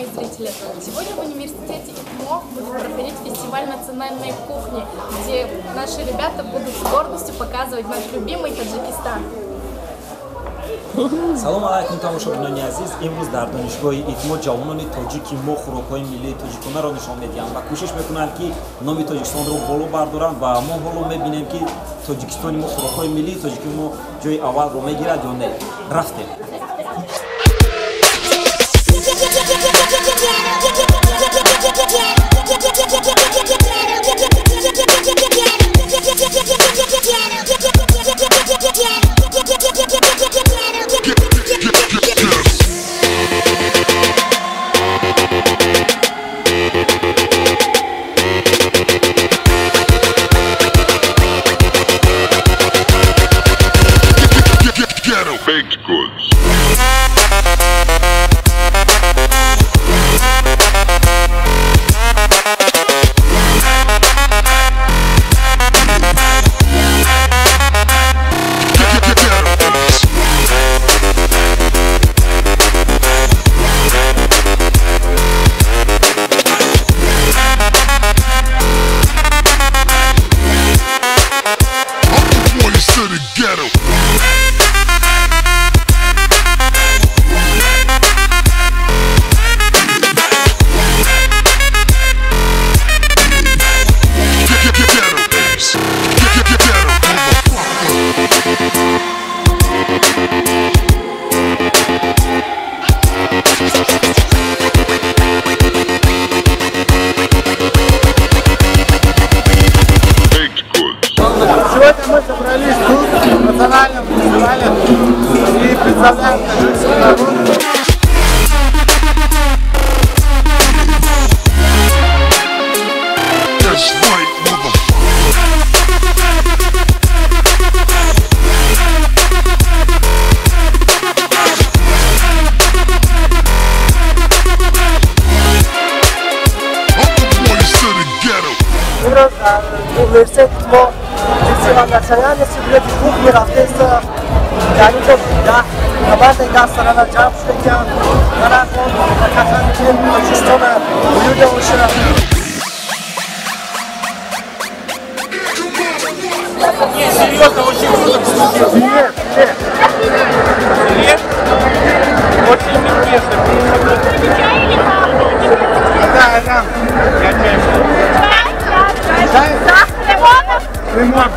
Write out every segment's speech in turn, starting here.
уважаемые зрители! Сегодня в университете ИТМО будет проходить фестиваль национальной кухни, где наши ребята будут с гордостью показывать наш любимый Таджикистан. Салом алайкум тамошобинони азиз. имрӯз дар донишгоҳи ИТМО ҷавонони тоҷики мо хӯрокҳои миллии тоҷиконаро нишон медиҳанд ва кӯшиш мекунанд ки номи Тоҷикистонро боло бардоранд ва мо ҳоло мебинем ки Тоҷикистони мо хӯрокҳои миллии тоҷики мо ҷои аввалро мегирад ё не. Рафтем. Baked goods. Сегодня мы собрались тут, в национальном фестивале, и представляем таджикский народ. Университет ИТМО фестиваль национальности блядь кухни рафтеста янито да команда гастрона джамшкая марафон катанчен Тоджикистона уюда уша. Серьезно, очень круто получилось. Привет. Очень интересно. Да. Я чай. Лимон.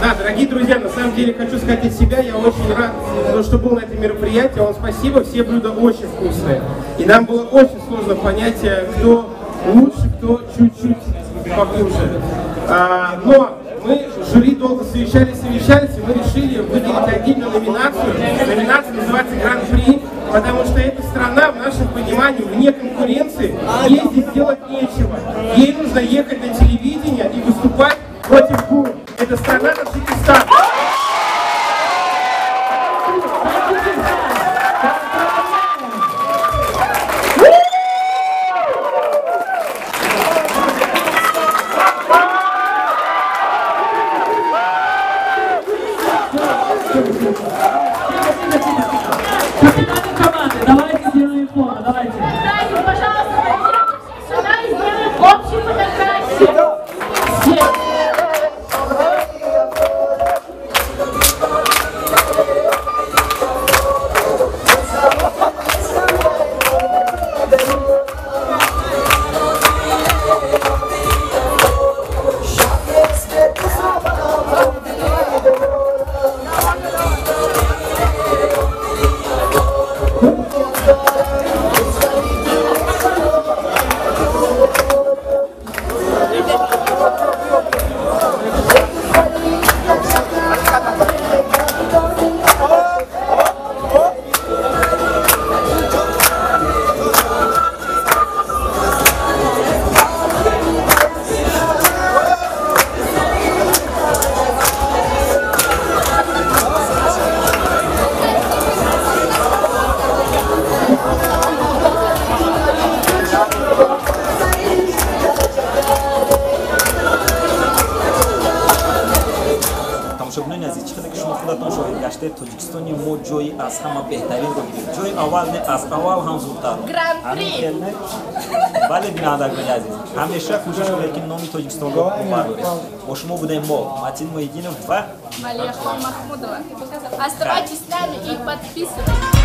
Да, дорогие друзья, на самом деле хочу сказать от себя, я очень рад, что был на этом мероприятии. Вам спасибо, все блюда очень вкусные. И нам было очень сложно понять, кто лучше, кто чуть-чуть похуже. Но мы с жюри долго совещались, и мы решили выделить отдельную номинацию. Номинация называется Гран-при, потому что эта страна, в нашем понимании, вне конкуренции, ей здесь делать нечего. Ей нужно ехать на телевидение и выступать против ГУР. Это страна Таджикистан. Капитаны команды, давайте сделаем фото, давайте. Дайте, пожалуйста, сюда и сделаем общую фотографию. ҳамсаратон шоҳид гаштед тоҷикистони мо ҷои аз ҳама беҳтаринро гирифт. Ҷои аввал не, аз аввал ҳам зудтар. Гран-при. бале бинандарони азиз, ҳамеша кӯшиш кунед ки номи тоҷикистонро бардоред. Бо шумо будем мо Матин Муҳиддинов ва Малияхон Махмудова. Оставайтесь с нами и подписывайтесь.